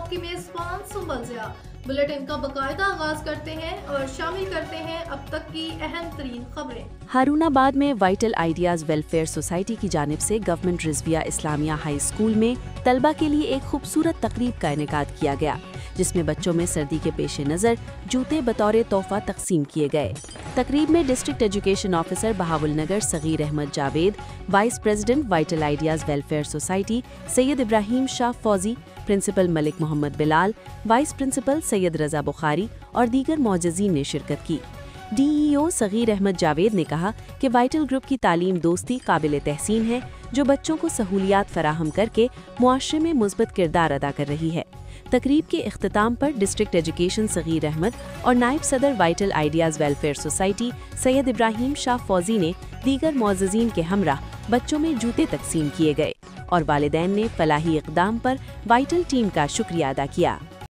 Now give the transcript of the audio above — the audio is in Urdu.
آپ کی میزبان سنبل ضیاء بلیٹن کا باقاعدہ آغاز کرتے ہیں اور شامل کرتے ہیں اب تک کی اہم ترین خبریں۔ ہارون آباد میں وائٹل آئیڈیاز ویلفیئر سوسائٹی کی جانب سے گورنمنٹ رضویہ اسلامیہ ہائی اسکول میں طلبہ کے لیے ایک خوبصورت تقریب کا انعقاد کیا گیا، جس میں بچوں میں سردی کے پیش نظر جوتے بطور تحفہ تقسیم کیے گئے۔ تقریب میں district education officer Bahawalnagar Saghir Ahmed Javed, vice president vital ideas welfare society Syed Ibrahim Shah Fauzi, principal Malik Muhammad Bilal, vice principal Syed Raza Bukhari اور دیگر معززین نے شرکت کی۔ ڈی ای او صغیر احمد جاوید نے کہا کہ وائٹل گروپ کی تعلیم دوستی قابل تحسین ہے، جو بچوں کو سہولیات فراہم کر کے معاشرے میں مثبت کردار ادا کر رہی ہے۔ تقریب کے اختتام پر ڈسٹرکٹ ایجوکیشن صغیر احمد اور نائب صدر vital ideas welfare society Syed Ibrahim Shah Fauzi نے دیگر معززین کے ہمراہ بچوں میں جوتے تقسیم کیے گئے اور والدین نے فلاحی اقدام پر وائٹل ٹیم کا شکریہ ادا کیا۔